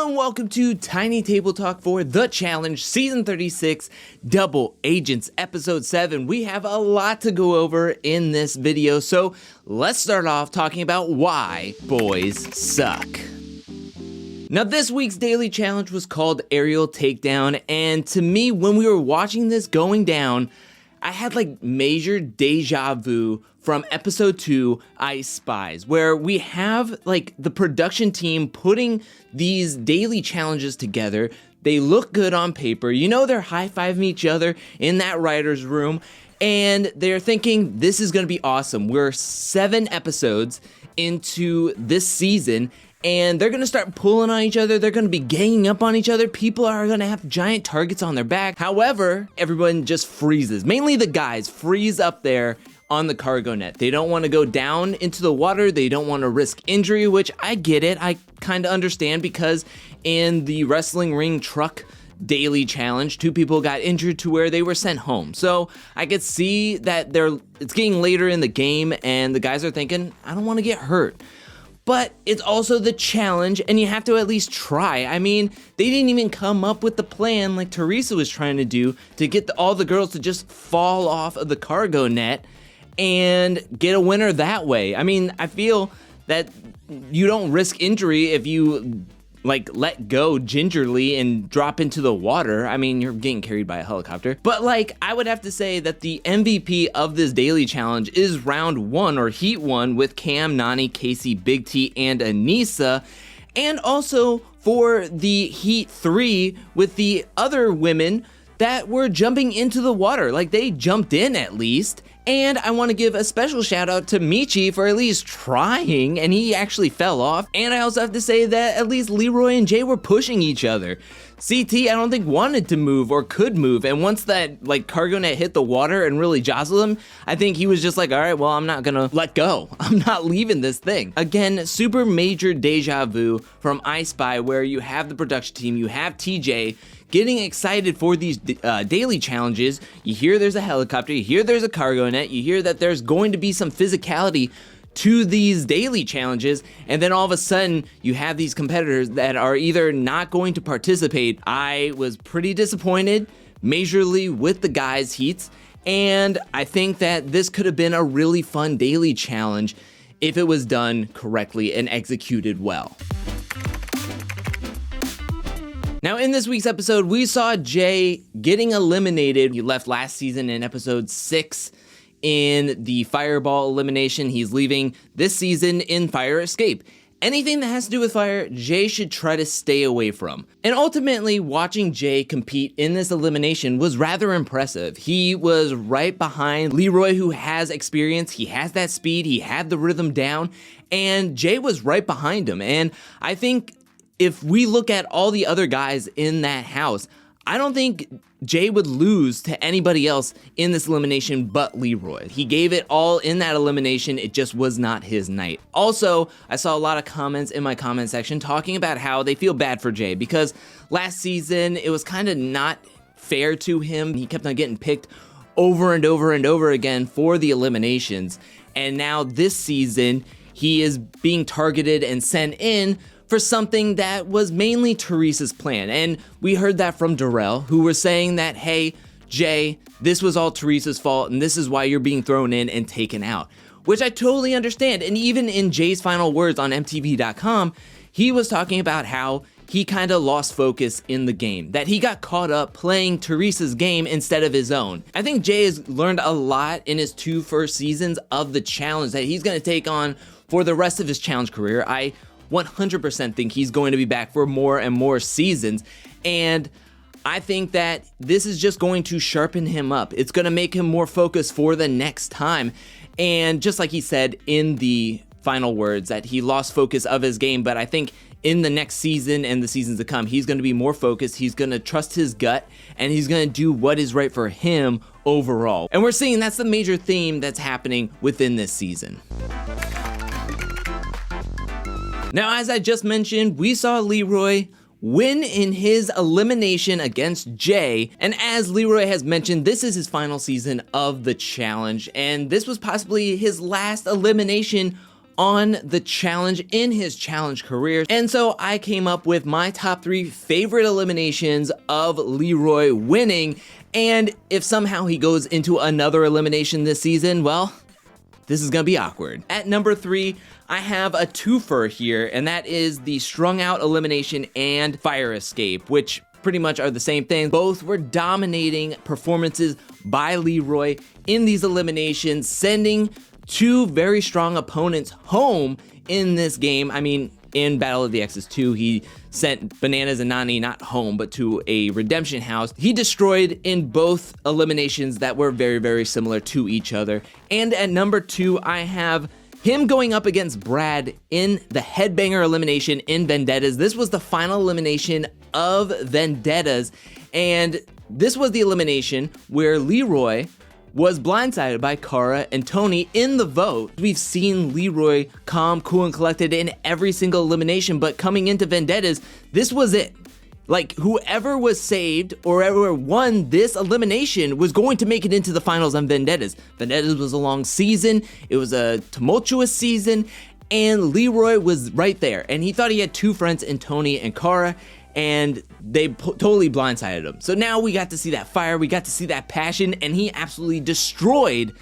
Hello and welcome to Tiny Table Talk for The Challenge, Season 36, Double Agents, Episode 7. We have a lot to go over in this video, so let's start off talking about why boys suck. Now, this week's daily challenge was called Aerial Takedown, and to me, when we were watching this going down, I had like major deja vu from episode 2, I Spies, where we have like the production team putting these daily challenges together. They look good on paper. You know, they're high-fiving each other in that writer's room, and they're thinking this is going to be awesome. We're 7 episodes into this season, and they're going to start pulling on each other. They're going to be ganging up on each other. People are going to have giant targets on their back. However, everyone just freezes. Mainly the guys freeze up there on the cargo net. They don't want to go down into the water. They don't want to risk injury, which I get it. I kind of understand because in the wrestling ring truck daily challenge, 2 people got injured to where they were sent home. So I could see that it's getting later in the game and the guys are thinking, I don't want to get hurt. But it's also the challenge, and you have to at least try. I mean, they didn't even come up with the plan like Teresa was trying to do to get all the girls to just fall off of the cargo net and get a winner that way. I mean, I feel that you don't risk injury if you like let go gingerly and drop into the water. I mean, you're getting carried by a helicopter. But like, I would have to say that the MVP of this daily challenge is round 1 or heat 1 with Cam, Nani, Casey, Big T, and Anissa. And also for the heat 3 with the other women that were jumping into the water. Like, they jumped in at least. And I want to give a special shout out to Michi for at least trying, and he actually fell off. And I also have to say that at least Leroy and Jay were pushing each other. CT, I don't think wanted to move or could move, and once that like cargo net hit the water and really jostled him, I think he was just like, all right, well, I'm not gonna let go. I'm not leaving this thing. Again, super major deja vu from I Spy, where you have the production team, you have TJ, getting excited for these daily challenges. You hear there's a helicopter, you hear there's a cargo net, you hear that there's going to be some physicality to these daily challenges, and then all of a sudden you have these competitors that are either not going to participate. I was pretty disappointed majorly with the guys' heats, and I think that this could have been a really fun daily challenge if it was done correctly and executed well. Now, in this week's episode, we saw Jay getting eliminated. He left last season in episode 6 in the Fireball elimination. He's leaving this season in Fire Escape. Anything that has to do with fire, Jay should try to stay away from. And ultimately, watching Jay compete in this elimination was rather impressive. He was right behind Leroy, who has experience. He has that speed. He had the rhythm down. And Jay was right behind him. And I think if we look at all the other guys in that house, I don't think Jay would lose to anybody else in this elimination but Leroy. He gave it all in that elimination, it just was not his night. Also, I saw a lot of comments in my comment section talking about how they feel bad for Jay because last season it was kind of not fair to him. He kept on getting picked over and over and over again for the eliminations, and now this season he is being targeted and sent in for something that was mainly Teresa's plan. And we heard that from Darrell, who was saying that, hey, Jay, this was all Teresa's fault, and this is why you're being thrown in and taken out. Which I totally understand. And even in Jay's final words on MTV.com, he was talking about how he kind of lost focus in the game, that he got caught up playing Teresa's game instead of his own. I think Jay has learned a lot in his 2 first seasons of the challenge that he's going to take on for the rest of his challenge career. I 100% think he's going to be back for more and more seasons, and I think that this is just going to sharpen him up. It's going to make him more focused for the next time, and just like he said in the final words that he lost focus of his game, but I think in the next season and the seasons to come, he's going to be more focused, he's going to trust his gut, and he's going to do what is right for him overall. And we're seeing that's the major theme that's happening within this season. Now, as I just mentioned, we saw Leroy win in his elimination against Jay, and as Leroy has mentioned, this is his final season of the challenge, and this was possibly his last elimination on the challenge in his challenge career. And so I came up with my top 3 favorite eliminations of Leroy winning. And if somehow he goes into another elimination this season, well, this is gonna be awkward. At number 3, I have a twofer here, and that is the strung out elimination and fire escape, which pretty much are the same thing. Both were dominating performances by Leroy in these eliminations, sending 2 very strong opponents home in this game. I mean, in Battle of the Exes 2, he sent Bananas and Nani not home, but to a redemption house. He destroyed in both eliminations that were very, very similar to each other. And at number 2, I have him going up against Brad in the Headbanger elimination in Vendettas. This was the final elimination of Vendettas, and this was the elimination where Leroy was blindsided by Cara and Tony in the vote. We've seen Leroy calm, cool, and collected in every single elimination, but coming into Vendettas, this was it. Like, whoever was saved or whoever won this elimination was going to make it into the finals on Vendettas. Vendettas was a long season, it was a tumultuous season, and Leroy was right there. And he thought he had 2 friends in Tony and Cara, and they totally blindsided him. So now we got to see that fire, we got to see that passion, and he absolutely destroyed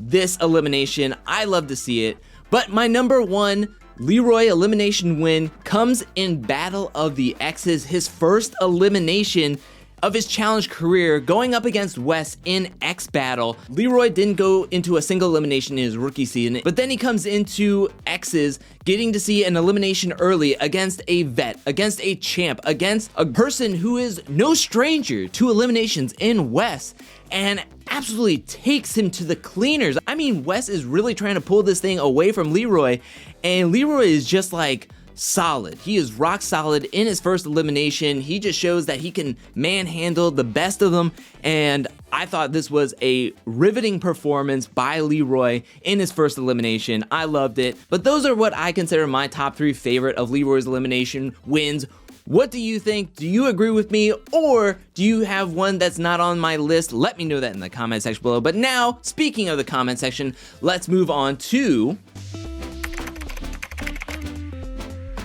this elimination. I love to see it. But my number 1 Leroy elimination win comes in Battle of the Exes, his first elimination of his challenge career, going up against Wes in X Battle. Leroy didn't go into a single elimination in his rookie season, but then he comes into X's, getting to see an elimination early against a vet, against a champ, against a person who is no stranger to eliminations in Wes, and absolutely takes him to the cleaners. I mean, Wes is really trying to pull this thing away from Leroy, and Leroy is just like solid. He is rock solid in his first elimination. He just shows that he can manhandle the best of them, and I thought this was a riveting performance by Leroy in his first elimination. I loved it. But those are what I consider my top 3 favorite of Leroy's elimination wins. What do you think? Do you agree with me, or do you have one that's not on my list? Let me know that in the comment section below. But now, speaking of the comment section, let's move on to...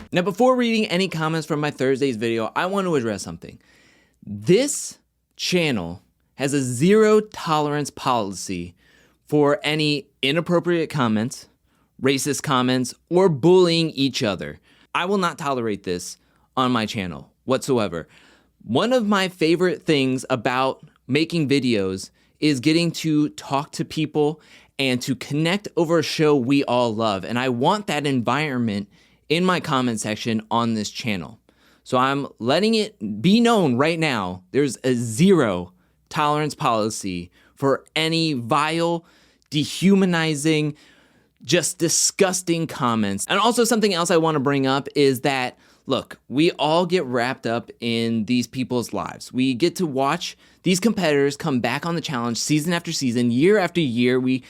Now, before reading any comments from my Thursday's video, I want to address something. This channel has a 0 tolerance policy for any inappropriate comments, racist comments, or bullying each other. I will not tolerate this on my channel whatsoever. One of my favorite things about making videos is getting to talk to people and to connect over a show we all love. And I want that environment in my comment section on this channel. So I'm letting it be known right now, there's a 0 tolerance policy for any vile, dehumanizing, just disgusting comments. And also something else I want to bring up is that, look, we all get wrapped up in these people's lives. We get to watch these competitors come back on the challenge season after season, year after year. We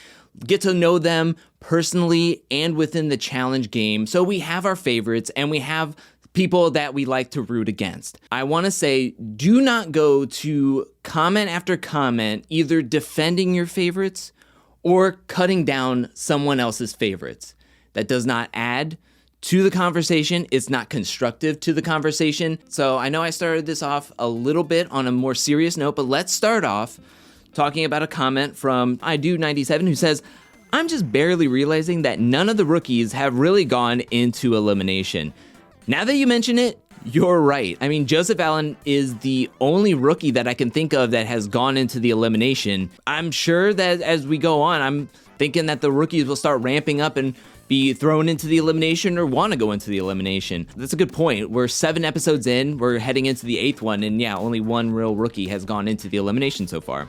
get to know them personally and within the challenge game. So we have our favorites and we have people that we like to root against. I want to say, do not go to comment after comment either defending your favorites or cutting down someone else's favorites. That does not add to the conversation. It's not constructive to the conversation. So I know I started this off a little bit on a more serious note, but let's start off talking about a comment from IDo97 who says, I'm just barely realizing that none of the rookies have really gone into elimination. Now that you mention it, you're right. I mean, Joseph Allen is the only rookie that I can think of that has gone into the elimination. I'm sure that as we go on, I'm thinking that the rookies will start ramping up and be thrown into the elimination or want to go into the elimination. That's a good point. We're 7 episodes in, we're heading into the 8th one, and yeah, only one real rookie has gone into the elimination so far.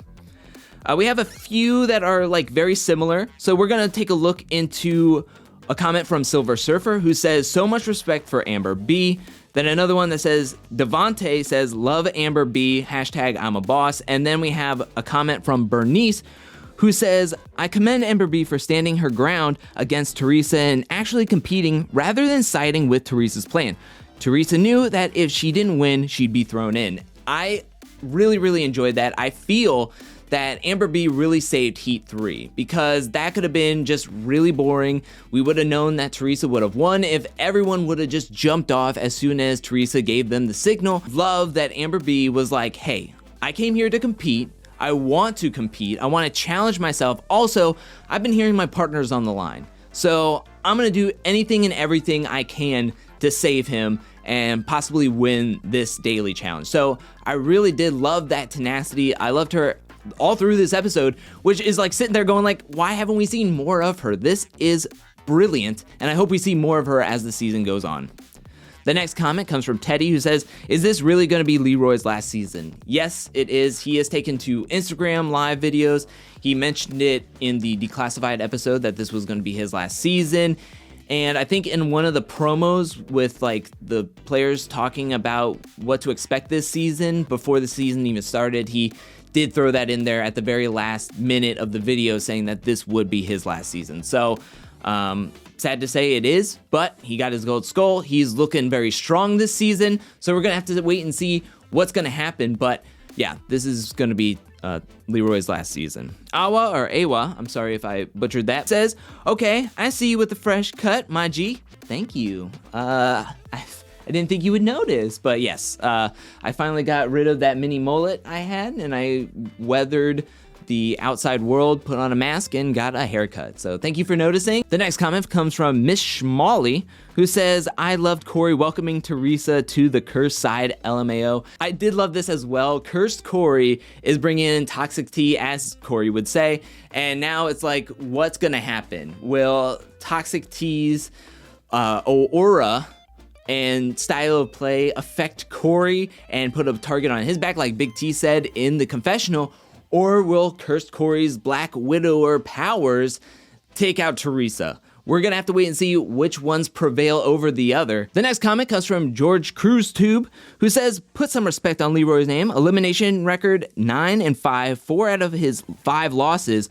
We have a few that are like very similar. So we're gonna take a look into a comment from Silver Surfer who says, so much respect for Amber B. Then another one that says, Devonte says, love Amber B, hashtag I'm a boss. And then we have a comment from Bernice who says, I commend Amber B for standing her ground against Teresa and actually competing rather than siding with Teresa's plan. Teresa knew that if she didn't win, she'd be thrown in. I really enjoyed that. I feel that Amber B really saved Heat 3, because that could have been just really boring. We would have known that Teresa would have won if everyone would have just jumped off as soon as Teresa gave them the signal. Love that Amber B was like, hey, I came here to compete. I want to compete. I want to challenge myself. Also, I've been hearing my partner's on the line. So I'm going to do anything and everything I can to save him and possibly win this daily challenge. So I really did love that tenacity. I loved her all through this episode, which is like sitting there going like, why haven't we seen more of her? This is brilliant, and I hope we see more of her as the season goes on. The next comment comes from Teddy, who says, is this really going to be Leroy's last season? Yes, it is. He has taken to Instagram live videos. He mentioned it in the Declassified episode that this was going to be his last season. And I think in one of the promos with like the players talking about what to expect this season before the season even started, he did throw that in there at the very last minute of the video, saying that this would be his last season. So sad to say it is, but he got his gold skull. He's looking very strong this season. So we're going to have to wait and see what's going to happen. But yeah, this is going to be Leroy's last season. Awa, I'm sorry if I butchered that, says, okay, I see you with the fresh cut, my G. Thank you. I didn't think you would notice, but yes, I finally got rid of that mini mullet I had, and I weathered the outside world, put on a mask, and got a haircut. So thank you for noticing. The next comment comes from Miss Schmally, who says, I loved Corey welcoming Teresa to the cursed side, LMAO. I did love this as well. Cursed Corey is bringing in toxic tea, as Corey would say, and now it's like, what's gonna happen? Will toxic tea's aura and style of play affect Corey and put a target on his back like Big T said in the confessional? Or will Cursed Corey's Black Widower powers take out Teresa? We're gonna have to wait and see which ones prevail over the other. The next comment comes from George CruiseTube, who says, put some respect on Leroy's name. Elimination record 9-5. 4 out of his 5 losses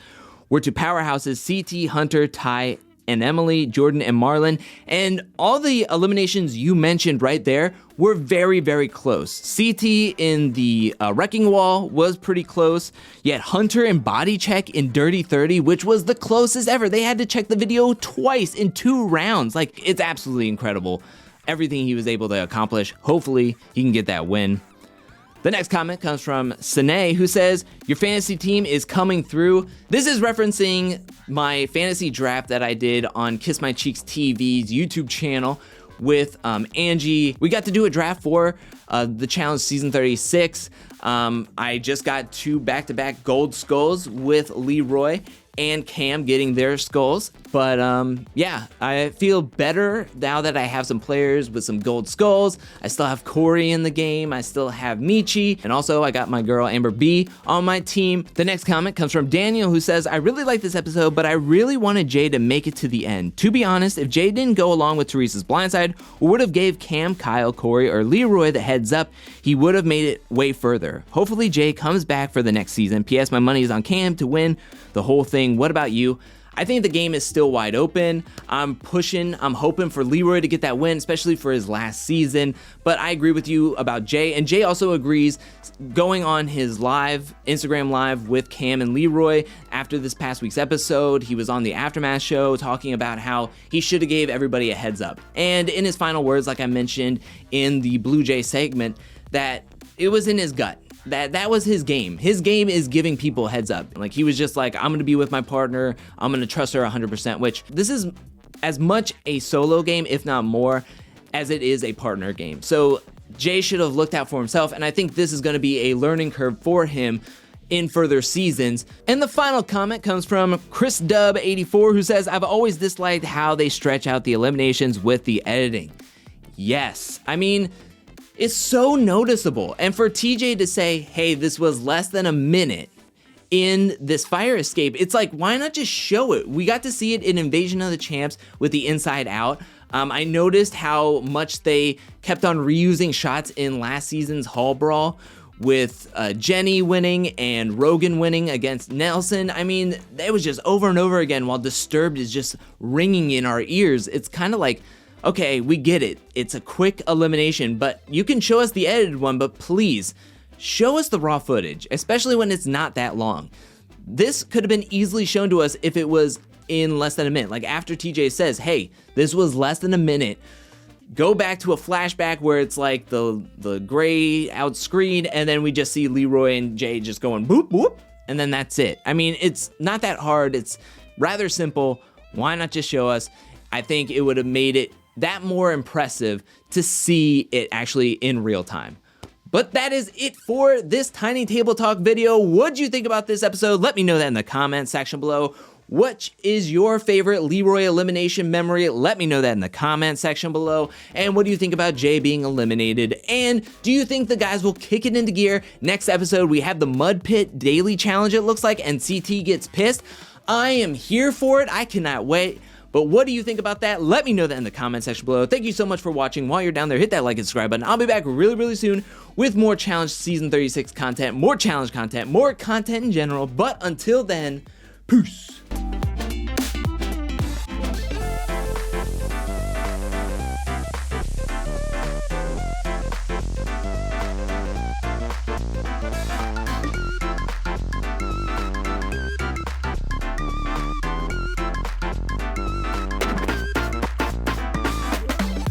were to powerhouses CT, Hunter, Ty, and Emily, Jordan, and Marlon. And all the eliminations you mentioned right there were very, very close. CT in the Wrecking Wall was pretty close, yet Hunter and Body Check in Dirty 30, which was the closest ever. They had to check the video twice in 2 rounds. Like, it's absolutely incredible, everything he was able to accomplish. Hopefully, he can get that win. The next comment comes from Sine, who says, your fantasy team is coming through. This is referencing my fantasy draft that I did on Kiss My Cheeks TV's YouTube channel with Angie. We got to do a draft for the challenge season 36. I just got 2 back-to-back gold skulls with Leroy and Cam getting their skulls. But yeah, I feel better now that I have some players with some gold skulls. I still have Corey in the game. I still have Michi. And also I got my girl Amber B on my team. The next comment comes from Daniel, who says, I really like this episode, but I really wanted Jay to make it to the end. To be honest, if Jay didn't go along with Teresa's blindside, or would have gave Cam, Kyle, Corey, or Leroy the heads up, he would have made it way further. Hopefully Jay comes back for the next season. P.S. My money is on Cam to win the whole thing. What about you? I think the game is still wide open. I'm hoping for Leroy to get that win, especially for his last season. But I agree with you about Jay, and Jay also agrees. Going on his Instagram live with Cam and Leroy after this past week's episode, he was on the Aftermath show talking about how he should have gave everybody a heads up. And in his final words, like I mentioned in the Blue Jay segment, that it was in his gut. That was his game. His game is giving people heads up. Like, he was just like, I'm going to be with my partner. I'm going to trust her 100%, which this is as much a solo game, if not more, as it is a partner game. So Jay should have looked out for himself, and I think this is going to be a learning curve for him in further seasons. And the final comment comes from Chris Dub 84, who says, I've always disliked how they stretch out the eliminations with the editing. Yes, I mean, it's so noticeable. And for TJ to say, hey, this was less than a minute in this fire escape, it's like, why not just show it? We got to see it in Invasion of the Champs with the Inside Out. I noticed how much they kept on reusing shots in last season's Hall Brawl with Jenny winning and Rogan winning against Nelson. I mean, it was just over and over again while Disturbed is just ringing in our ears. It's kind of like, okay, we get it. It's a quick elimination, but you can show us the edited one, but please show us the raw footage, especially when it's not that long. This could have been easily shown to us if it was in less than a minute. Like after TJ says, hey, this was less than a minute, go back to a flashback where it's like the gray out screen, and then we just see Leroy and Jay just going boop, boop, and then that's it. I mean, it's not that hard. It's rather simple. Why not just show us? I think it would have made it that more impressive to see it actually in real time. But that is it for this Tiny Table Talk video. What'd you think about this episode? Let me know that in the comment section below. Which is your favorite Leroy elimination memory? Let me know that in the comment section below. And what do you think about Jay being eliminated? And do you think the guys will kick it into gear? Next episode, we have the Mud Pit Daily Challenge, it looks like, and CT gets pissed. I am here for it. I cannot wait. But what do you think about that? Let me know that in the comment section below. Thank you so much for watching. While you're down there, hit that like and subscribe button. I'll be back really, really soon with more Challenge Season 36 content, more challenge content, more content in general. But until then, peace.